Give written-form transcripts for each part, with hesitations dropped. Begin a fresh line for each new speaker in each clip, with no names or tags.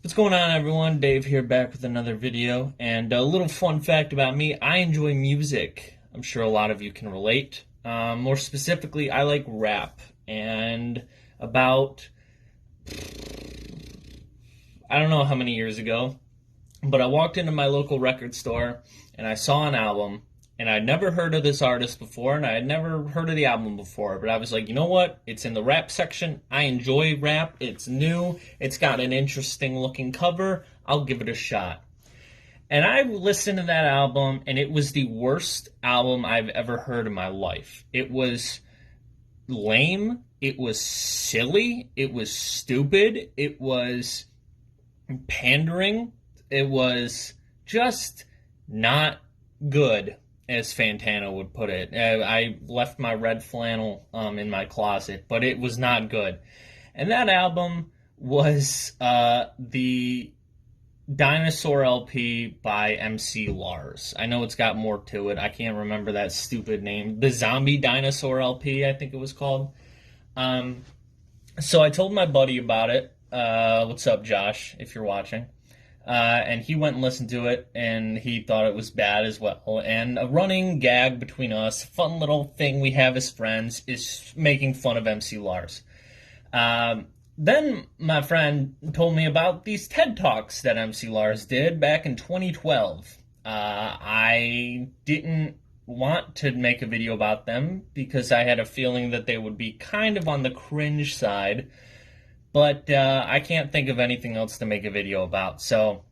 What's going on, everyone? Dave here, back with another video. And a little fun fact about me, I enjoy music. I'm sure a lot of you can relate. More specifically, I like rap. And about, I don't know how many years ago, but I walked into my local record store and I saw an album, and I'd never heard of this artist before, and I had never heard of the album before. But I was like, you know what? It's in the rap section. I enjoy rap. It's new. It's got an interesting looking cover. I'll give it a shot. And I listened to that album, and it was the worst album I've ever heard in my life. It was lame. It was silly. It was stupid. It was pandering. It was just not good, as Fantano would put it. I left my red flannel in my closet, but it was not good. And that album was the Dinosaur LP by MC Lars. I know it's got more to it. I can't remember that stupid name. The Zombie Dinosaur LP, I think it was called. So I told my buddy about it. What's up, Josh, if you're watching? And he went and listened to it, and he thought it was bad as well. And a running gag between us, fun little thing we have as friends, is making fun of MC Lars. Then my friend told me about these TED Talks that MC Lars did back in 2012. I didn't want to make a video about them because I had a feeling that they would be kind of on the cringe side. But I can't think of anything else to make a video about. So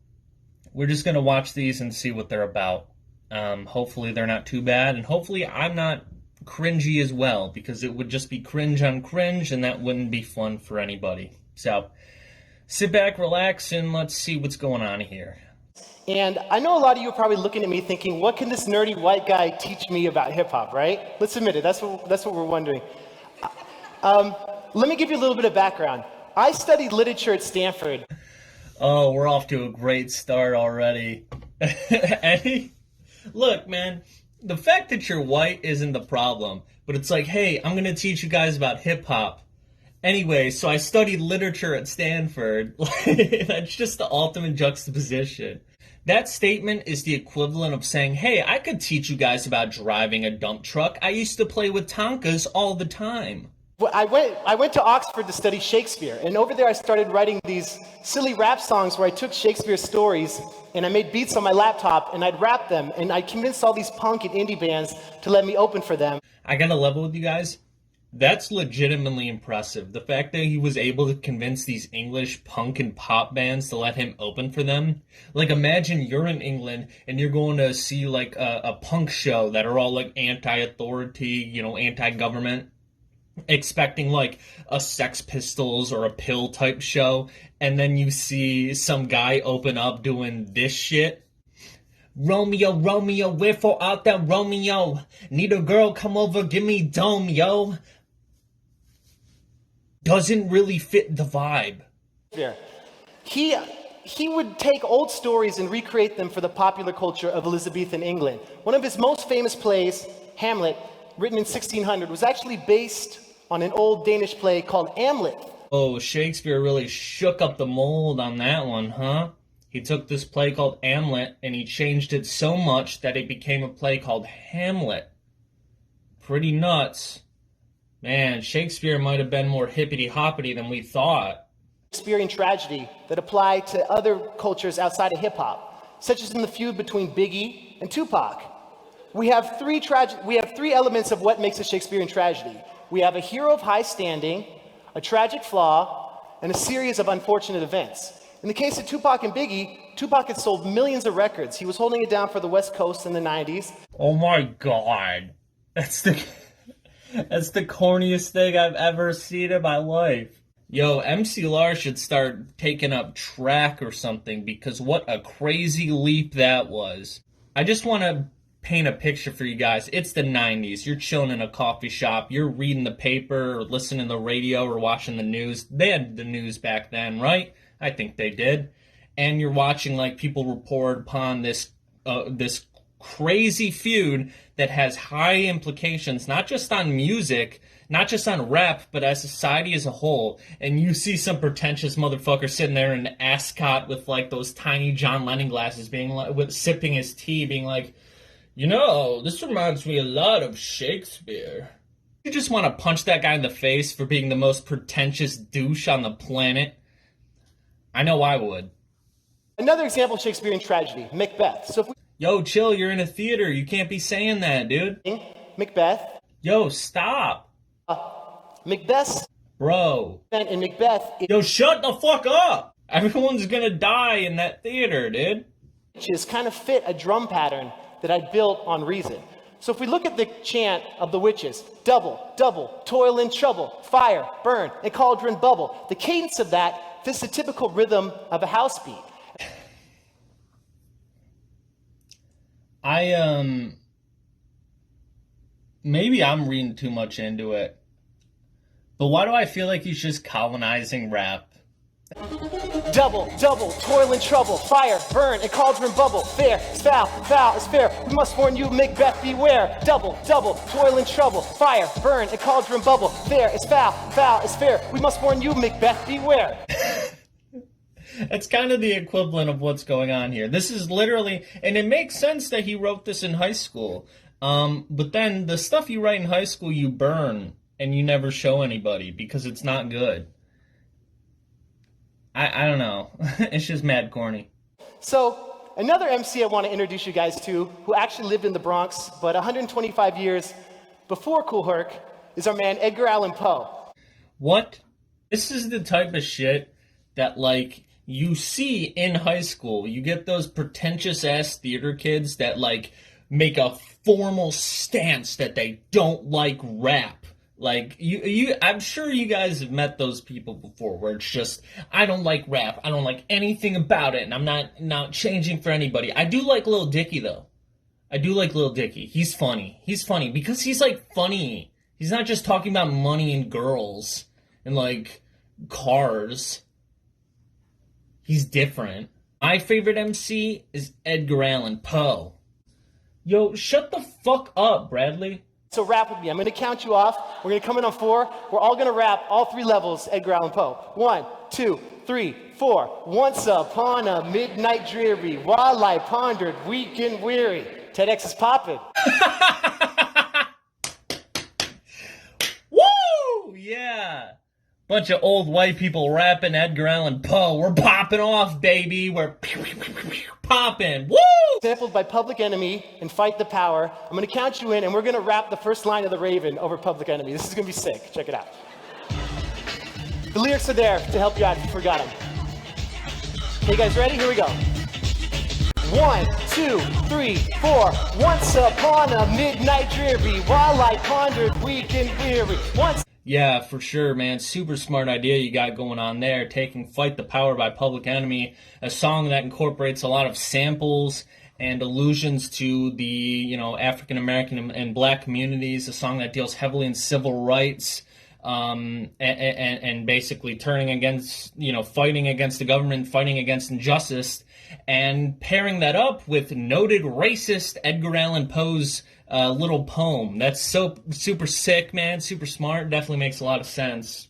we're just going to watch these and see what they're about. Hopefully they're not too bad. And hopefully I'm not cringy as well, because it would just be cringe on cringe, and that wouldn't be fun for anybody. So sit back, relax, and let's see what's going on here.
And I know a lot of you are probably looking at me thinking, what can this nerdy white guy teach me about hip-hop, right? Let's admit it. That's what we're wondering. Let me give you a little bit of background. I studied literature at Stanford.
Oh, we're off to a great start already. Eddie, look, man, the fact that you're white isn't the problem, but it's like, hey, I'm going to teach you guys about hip-hop. Anyway, so I studied literature at Stanford. That's just the ultimate juxtaposition. That statement is the equivalent of saying, hey, I could teach you guys about driving a dump truck. I used to play with Tonkas all the time.
Well, I went to Oxford to study Shakespeare, and over there I started writing these silly rap songs where I took Shakespeare's stories and I made beats on my laptop and I'd rap them, and I convinced all these punk and indie bands to let me open for them.
I gotta level with you guys. That's legitimately impressive. The fact that he was able to convince these English punk and pop bands to let him open for them. Like, imagine you're in England and you're going to see like a punk show that are all like anti-authority, anti-government, expecting like a Sex Pistols or a Pill type show, and then you see some guy open up doing this shit. Romeo, Romeo, wherefore art thou, Romeo? Need a girl, come over, give me dome, yo. Doesn't really fit the vibe.
Yeah. He would take old stories and recreate them for the popular culture of Elizabethan England. One of his most famous plays, Hamlet, written in 1600, was actually based on an old Danish play called Hamlet.
Oh, Shakespeare really shook up the mold on that one, huh? He took this play called Hamlet and he changed it so much that it became a play called Hamlet. Pretty nuts. Man, Shakespeare might have been more hippity-hoppity than we thought.
Shakespearean tragedy that apply to other cultures outside of hip-hop, such as in the feud between Biggie and Tupac. We have three elements of what makes a Shakespearean tragedy. We have a hero of high standing, a tragic flaw, and a series of unfortunate events. In the case of Tupac and Biggie, Tupac had sold millions of records. He was holding it down for the West Coast in the 90s.
Oh my God. That's the corniest thing I've ever seen in my life. Yo, MC Lars should start taking up track or something, because what a crazy leap that was. I just want to paint a picture for you guys. It's the 90s. You're chilling in a coffee shop. You're reading the paper or listening to the radio or watching the news. They had the news back then, right? I think they did. And you're watching like people report upon this crazy feud that has high implications, not just on music, not just on rap, but as society as a whole. And you see some pretentious motherfucker sitting there in an ascot with like those tiny John Lennon glasses, being like, with sipping his tea, being like, you know, this reminds me a lot of Shakespeare. You just want to punch that guy in the face for being the most pretentious douche on the planet. I know I would.
Another example of Shakespearean tragedy, Macbeth. So if we
Yo, chill, you're in a theater. You can't be saying that, dude.
Macbeth,
Yo, stop.
Macbeth's
Bro.
in Macbeth,
Yo, shut the fuck up. Everyone's gonna die in that theater, dude.
witches kind of fit a drum pattern that I built on reason. So if we look at the chant of the witches, double, double, toil and trouble, fire, burn, and cauldron bubble. The cadence of that fits the typical rhythm of a house beat.
Maybe I'm reading too much into it. But why do I feel like he's just colonizing rap?
Double, double, toil and trouble, fire, burn, and cauldron bubble. Fair is foul, foul is fair. We must warn you, Macbeth, beware. Double, double, toil and trouble, fire, burn, and cauldron bubble. Fair is foul, foul is fair. We must warn you, Macbeth, beware.
That's kind of the equivalent of what's going on here. This is literally, and it makes sense that he wrote this in high school. But then the stuff you write in high school, you burn and you never show anybody because it's not good. I don't know. It's just mad corny.
So another MC I want to introduce you guys to, who actually lived in the Bronx, but 125 years before Kool Herc, is our man Edgar Allan Poe.
What? This is the type of shit that, like, you see in high school. You get those pretentious-ass theater kids that, like, make a formal stance that they don't like rap. Like, I'm sure you guys have met those people before where it's just, I don't like rap. I don't like anything about it, and I'm not changing for anybody. I do like Lil Dicky, though. I do like Lil Dicky. He's funny. He's funny because he's, like, funny. He's not just talking about money and girls and, like, cars. He's different. My favorite MC is Edgar Allan Poe. Yo, shut the fuck up, Bradley.
So rap with me. I'm going to count you off. We're going to come in on 4. We're all going to rap all 3 levels, Edgar Allan Poe. 1, 2, 3, 4. Once upon a midnight dreary, while I pondered, weak and weary. TEDx is popping.
Woo! Yeah. Bunch of old white people rapping Edgar Allan Poe. We're popping off, baby. We're popping. Woo!
Sampled by Public Enemy and Fight the Power. I'm going to count you in, and we're going to rap the first line of The Raven over Public Enemy. This is going to be sick. Check it out. The lyrics are there to help you out if you forgot them. Okay, you guys ready? Here we go. 1, 2, 3, 4. Once upon a midnight dreary, while I pondered, weak and weary.
Yeah, for sure, man. Super smart idea you got going on there. Taking Fight the Power by Public Enemy, a song that incorporates a lot of samples and allusions to the, you know, African American and black communities, a song that deals heavily in civil rights, and basically turning against, you know, fighting against the government, fighting against injustice, and pairing that up with noted racist Edgar Allan Poe's little poem. That's so super sick, man. Super smart. Definitely makes a lot of sense.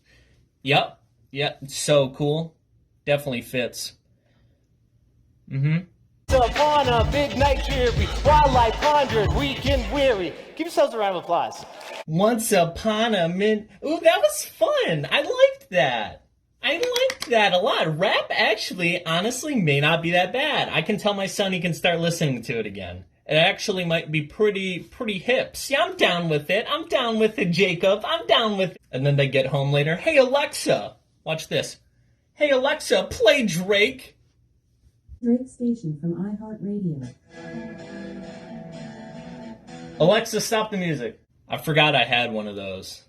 Yep. So cool. Definitely fits.
Upon a midnight dreary, while I pondered, weak and weary. Give yourselves a round of applause.
Once upon a Ooh, that was fun. I liked that. A lot. Rap actually, honestly, may not be that bad. I can tell my son he can start listening to it again. It actually might be pretty hip. See, I'm down with it. I'm down with it, Jacob. I'm down with it. And then they get home later. Hey, Alexa. Watch this. Hey, Alexa, play Drake.
Drake station from iHeartRadio.
Alexa, stop the music. I forgot I had one of those.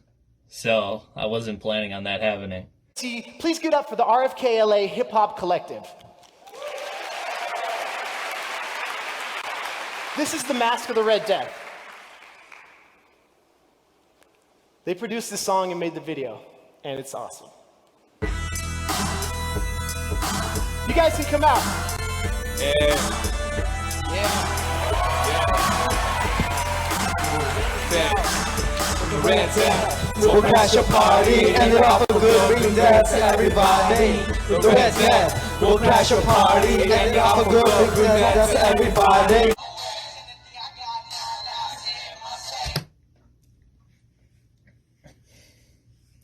So I wasn't planning on that happening.
Please give it up for the RFKLA Hip Hop Collective. This is the Mask of the Red Death. They produced this song and made the video, and it's awesome. You guys can come out.
Yeah. We'll crash a party, end it off a good ring dance to everybody. The red man, we'll crash a party, end it off a good ring dance to everybody.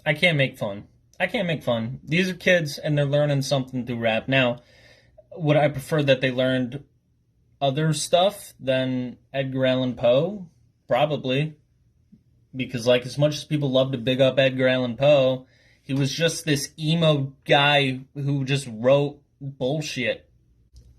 I can't make fun. I can't make fun. These are kids and they're learning something through rap. Now, would I prefer that they learned other stuff than Edgar Allan Poe? Probably. Because, like, as much as people love to big up Edgar Allan Poe, he was just this emo guy who just wrote bullshit.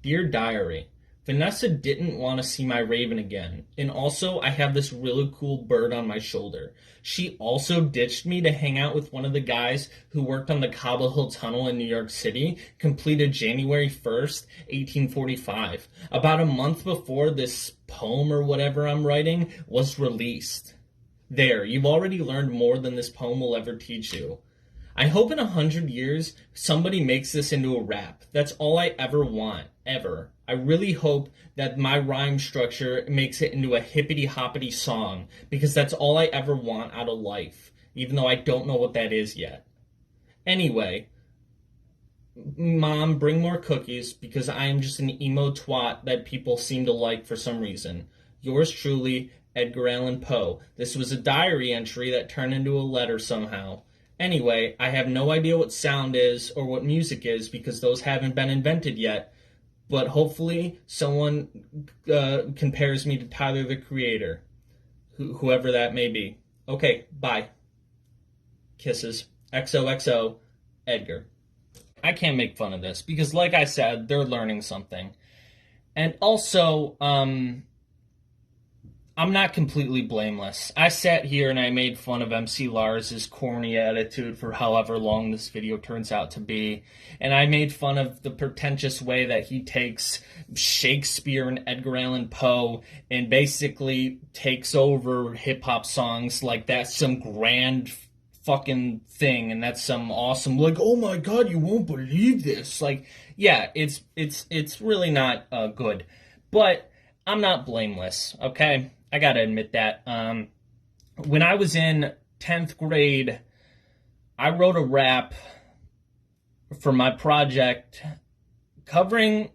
Dear Diary, Vanessa didn't want to see my raven again, and also I have this really cool bird on my shoulder. She also ditched me to hang out with one of the guys who worked on the Cobble Hill Tunnel in New York City, completed January 1st, 1845, about a month before this poem or whatever I'm writing was released. There, you've already learned more than this poem will ever teach you. I hope in 100 years somebody makes this into a rap. That's all I ever want, ever. I really hope that my rhyme structure makes it into a hippity-hoppity song, because that's all I ever want out of life, even though I don't know what that is yet. Anyway, Mom, bring more cookies, because I am just an emo twat that people seem to like for some reason. Yours truly, Edgar Allan Poe. This was a diary entry that turned into a letter somehow. Anyway, I have no idea what sound is or what music is because those haven't been invented yet, but hopefully someone compares me to Tyler, the Creator, whoever that may be. Okay, bye. Kisses. XOXO, Edgar. I can't make fun of this because, like I said, they're learning something. And also, I'm not completely blameless. I sat here and I made fun of MC Lars's corny attitude for however long this video turns out to be. And I made fun of the pretentious way that he takes Shakespeare and Edgar Allan Poe and basically takes over hip-hop songs like that's some grand fucking thing and that's some awesome, like, oh my god, you won't believe this. Like, yeah, it's really not good. But I'm not blameless, okay? I gotta admit that. When I was in 10th grade, I wrote a rap for my project covering,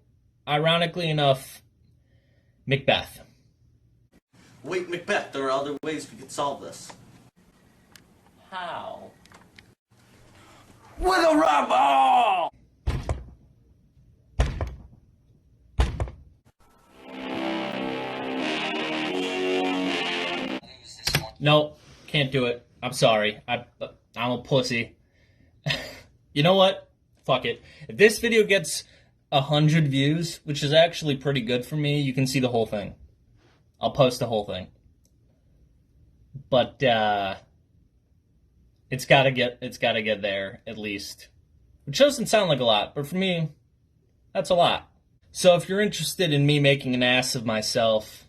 ironically enough, Macbeth.
Wait, Macbeth, there are other ways we could solve this.
How?
With a rap ball!
No, can't do it. I'm sorry. I'm a pussy. You know what? Fuck it. If this video gets 100 views, which is actually pretty good for me, you can see the whole thing. I'll post the whole thing. But it's gotta get there at least. Which doesn't sound like a lot, but for me, that's a lot. So if you're interested in me making an ass of myself,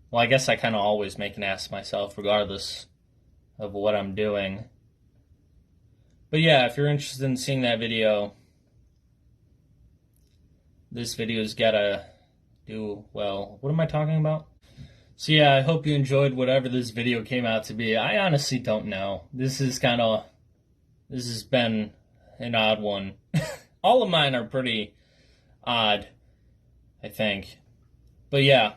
well, I guess I kind of always make an ass of myself, regardless of what I'm doing. But yeah, if you're interested in seeing that video, this video's gotta do well. What am I talking about? So yeah, I hope you enjoyed whatever this video came out to be. I honestly don't know. This has been an odd one. All of mine are pretty odd, I think. But yeah.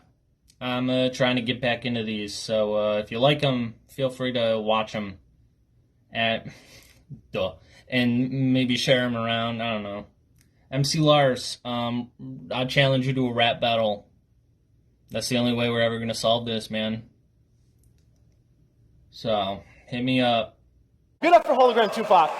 I'm trying to get back into these, so if you like them, feel free to watch them. And maybe share them around, I don't know. MC Lars, I challenge you to a rap battle. That's the only way we're ever going to solve this, man. So, hit me up.
Give it up for Hologram Tupac.